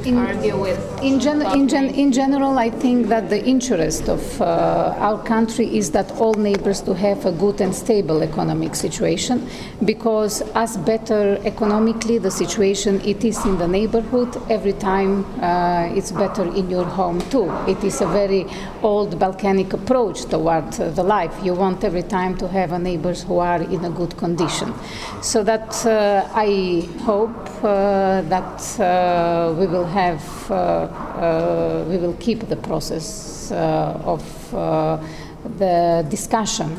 argue with. In general, I think that the interest of our country is that all neighbors to have a good and stable economic situation, because as better economically the situation it is in the neighborhood, every time it's better in your home too. It is a very old Balkanic approach toward the life. You want every time to have neighbors who are in a good condition. So that I hope that we will have, we will keep the process of the discussion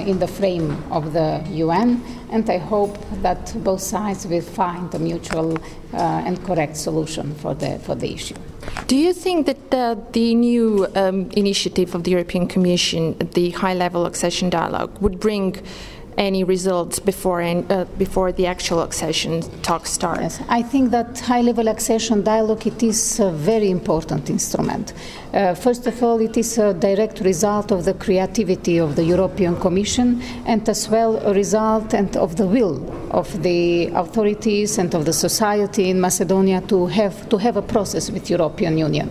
in the frame of the UN, and I hope that both sides will find a mutual and correct solution for the issue. Do you think that the new initiative of the European Commission, the high-level accession dialogue, would bring any results before the actual accession talks start? Yes, I think that high-level accession dialogue, it is a very important instrument. First of all, it is a direct result of the creativity of the European Commission, and as well a result and of the will of the authorities and of the society in Macedonia to have a process with European Union.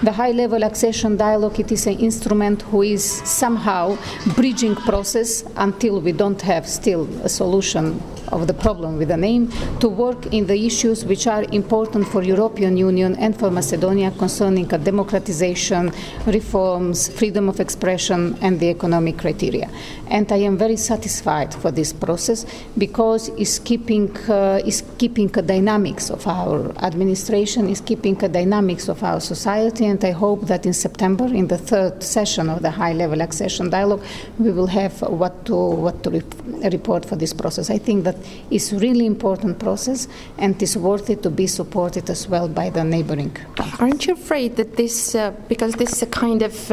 The high-level accession dialogue, it is an instrument who is somehow bridging process until we don't have still a solution of the problem with the name, to work in the issues which are important for European Union and for Macedonia concerning a democratization, reforms, freedom of expression and the economic criteria. And I am very satisfied for this process because it's keeping a dynamics of our administration, is keeping a dynamics of our society, and I hope that in September, in the third session of the high-level accession dialogue, we will have what to report for this process. I think that it's a really important process and is worth it to be supported as well by the neighboring countries. Aren't you afraid that this, because this is a kind of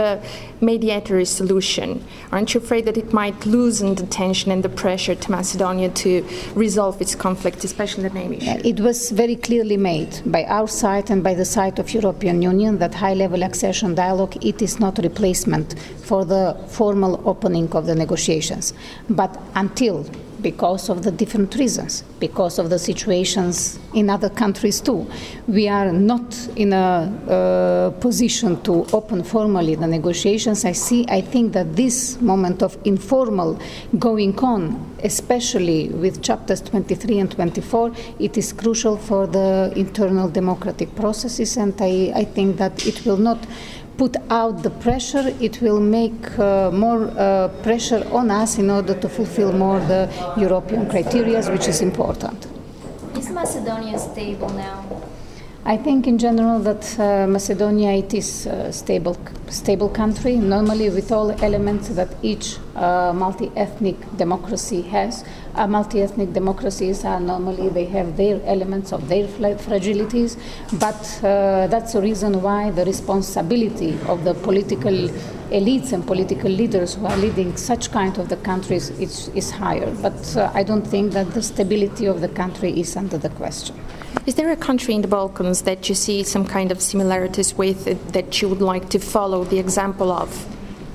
mediatory solution, aren't you afraid that it might loosen the tension and the pressure to Macedonia to resolve its conflict, especially the name issue? It was very clearly made by our side and by the side of European Union that high-level accession dialogue, it is not a replacement for the formal opening of the negotiations. But until, because of the different reasons, because of the situations in other countries too, we are not in a position to open formally the negotiations. I think that this moment of informal going on, especially with chapters 23 and 24, it is crucial for the internal democratic processes, and I think that it will not put out the pressure, it will make more pressure on us in order to fulfill more the European criteria, which is important. Is Macedonia stable now? I think in general that Macedonia, it is a stable country, normally with all elements that each multi-ethnic democracy has. Multi-ethnic democracies are normally, they have their elements of their fragilities, but that's the reason why the responsibility of the political elites and political leaders who are leading such kind of the countries is higher. But I don't think that the stability of the country is under the question. Is there a country in the Balkans that you see some kind of similarities with, that you would like to follow the example of?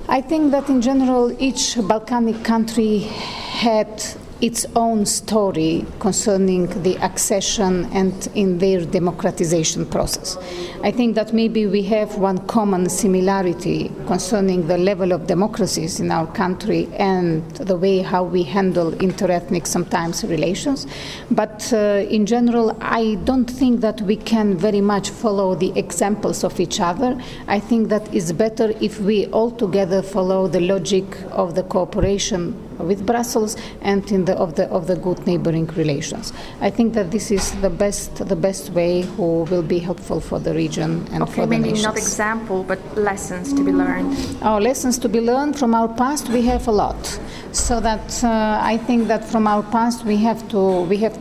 I think that in general each Balkanic country had its own story concerning the accession and in their democratization process. I think that maybe we have one common similarity concerning the level of democracies in our country and the way how we handle interethnic sometimes relations. But in general, I don't think that we can very much follow the examples of each other. I think that it's better if we all together follow the logic of the cooperation with Brussels and of the good neighboring relations. I think that this is the best way who will be helpful for the region and for the maybe nations. Not example, but lessons to be learned. Our lessons to be learned from our past, we have a lot. So that I think that from our past we have to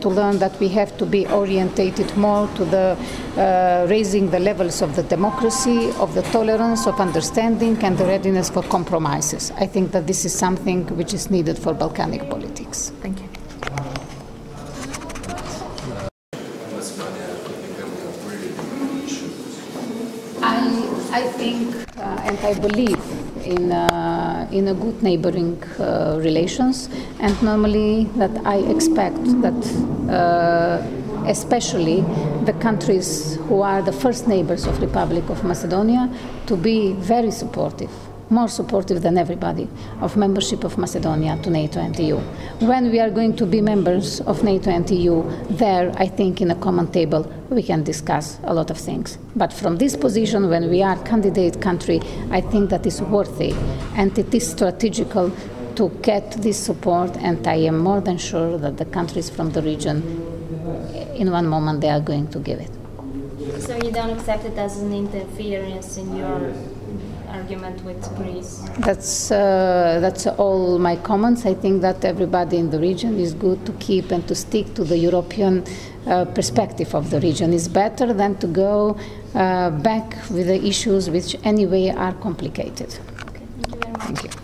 learn that we have to be orientated more to the raising the levels of the democracy, of the tolerance, of understanding, and the readiness for compromises. I think that this is something which is needed for Balkanic politics. Thank you. I think and I believe in a good neighboring relations, and normally that I expect that especially the countries who are the first neighbors of Republic of Macedonia, to be very supportive, more supportive than everybody, of membership of Macedonia to NATO and EU. When we are going to be members of NATO and EU, there, I think, in a common table, we can discuss a lot of things. But from this position, when we are candidate country, I think that is worthy, and it is strategical to get this support, and I am more than sure that the countries from the region, in one moment, they are going to give it. So you don't accept it as an interference in your argument with Greece? That's all my comments. I think that everybody in the region is good to keep and to stick to the European perspective of the region. It's better than to go back with the issues which anyway are complicated. Okay, thank you very much. Thank you.